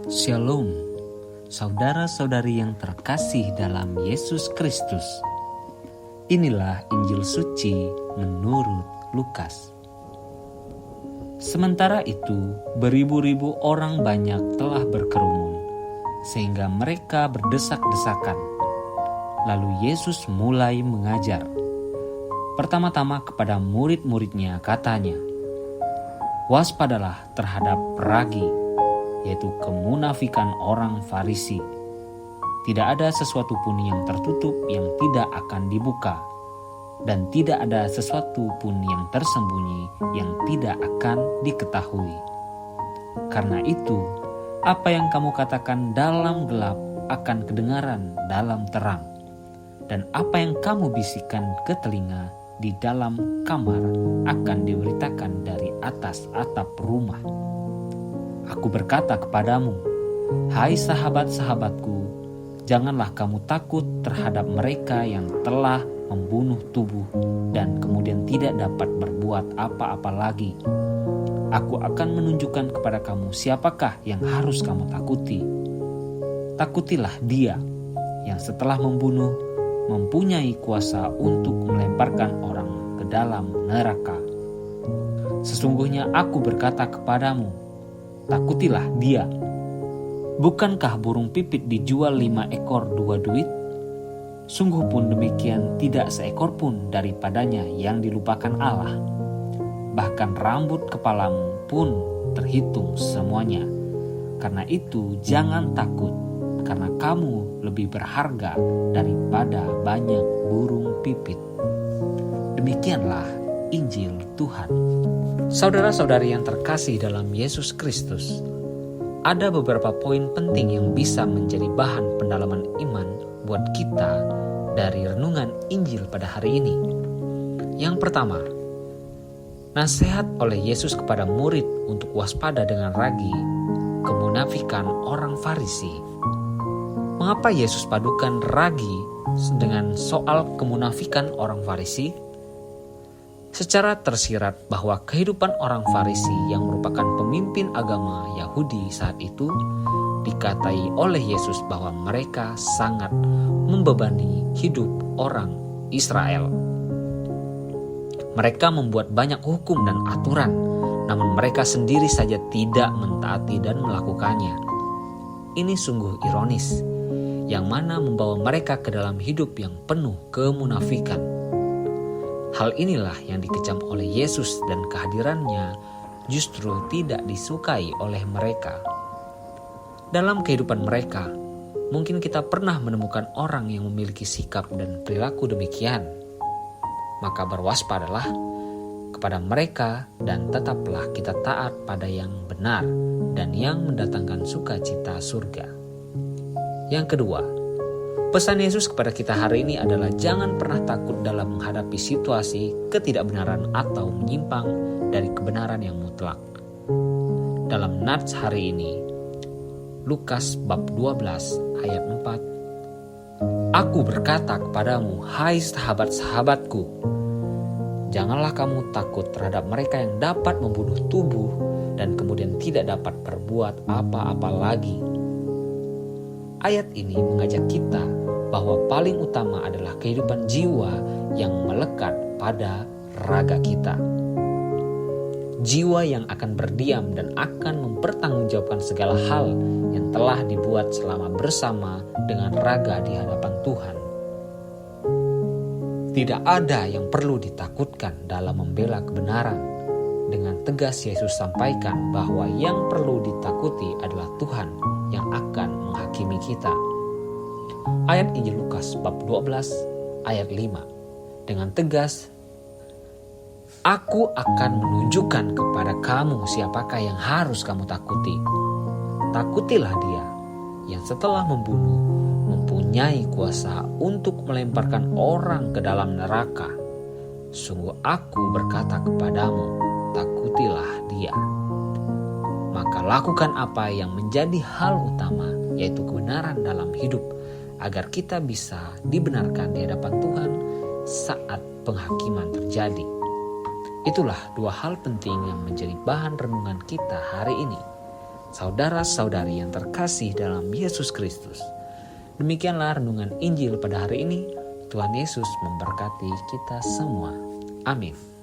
Shalom, saudara-saudari yang terkasih dalam Yesus Kristus. Inilah Injil suci menurut Lukas. Sementara itu, beribu-ribu orang banyak telah berkerumun, sehingga mereka berdesak-desakan. Lalu Yesus mulai mengajar. Pertama-tama kepada murid-muridnya katanya, "Waspadalah terhadap ragi, yaitu kemunafikan orang Farisi. Tidak ada sesuatu pun yang tertutup yang tidak akan dibuka, dan tidak ada sesuatu pun yang tersembunyi yang tidak akan diketahui. Karena itu, apa yang kamu katakan dalam gelap akan kedengaran dalam terang, dan apa yang kamu bisikkan ke telinga di dalam kamar akan diberitakan dari atas atap rumah. Aku berkata kepadamu, hai sahabat-sahabatku, janganlah kamu takut terhadap mereka yang telah membunuh tubuh dan kemudian tidak dapat berbuat apa-apa lagi. Aku akan menunjukkan kepada kamu siapakah yang harus kamu takuti. Takutilah dia yang setelah membunuh mempunyai kuasa untuk melemparkan orang ke dalam neraka. Sesungguhnya aku berkata kepadamu, takutilah dia. Bukankah burung pipit dijual 5 ekor 2 duit? Sungguh pun demikian tidak seekor pun daripadanya yang dilupakan Allah. Bahkan rambut kepalamu pun terhitung semuanya. Karena itu jangan takut, karena kamu lebih berharga daripada banyak burung pipit." Demikianlah Injil Tuhan. Saudara-saudari yang terkasih dalam Yesus Kristus, ada beberapa poin penting yang bisa menjadi bahan pendalaman iman buat kita dari renungan Injil pada hari ini. Yang pertama, nasihat oleh Yesus kepada murid untuk waspada dengan ragi kemunafikan orang Farisi. Mengapa Yesus padukan ragi dengan soal kemunafikan orang Farisi? Secara tersirat bahwa kehidupan orang Farisi yang merupakan pemimpin agama Yahudi saat itu dikatai oleh Yesus bahwa mereka sangat membebani hidup orang Israel. Mereka membuat banyak hukum dan aturan, namun mereka sendiri saja tidak mentaati dan melakukannya. Ini sungguh ironis, yang mana membawa mereka ke dalam hidup yang penuh kemunafikan. Hal inilah yang dikecam oleh Yesus dan kehadirannya justru tidak disukai oleh mereka. Dalam kehidupan mereka, mungkin kita pernah menemukan orang yang memiliki sikap dan perilaku demikian. Maka berwaspadalah kepada mereka dan tetaplah kita taat pada yang benar dan yang mendatangkan sukacita surga. Yang kedua, pesan Yesus kepada kita hari ini adalah jangan pernah takut dalam menghadapi situasi ketidakbenaran atau menyimpang dari kebenaran yang mutlak. Dalam nats hari ini, Lukas bab 12 ayat 4. Aku berkata kepadamu, hai sahabat-sahabatku, janganlah kamu takut terhadap mereka yang dapat membunuh tubuh dan kemudian tidak dapat berbuat apa-apa lagi. Ayat ini mengajak kita bahwa paling utama adalah kehidupan jiwa yang melekat pada raga kita. Jiwa yang akan berdiam dan akan mempertanggungjawabkan segala hal yang telah dibuat selama bersama dengan raga di hadapan Tuhan. Tidak ada yang perlu ditakutkan dalam membela kebenaran. Dengan tegas Yesus sampaikan bahwa yang perlu ditakuti adalah Tuhan yang akan menghakimi kita. Ayat Injil Lukas bab 12 ayat 5. Dengan tegas, aku akan menunjukkan kepada kamu siapakah yang harus kamu takuti. Takutilah dia yang setelah membunuh mempunyai kuasa untuk melemparkan orang ke dalam neraka. Sungguh aku berkata kepadamu, takutilah dia. Maka lakukan apa yang menjadi hal utama, yaitu kebenaran dalam hidup, agar kita bisa dibenarkan di hadapan Tuhan saat penghakiman terjadi. Itulah dua hal penting yang menjadi bahan renungan kita hari ini. Saudara-saudari yang terkasih dalam Yesus Kristus, demikianlah renungan Injil pada hari ini. Tuhan Yesus memberkati kita semua. Amin.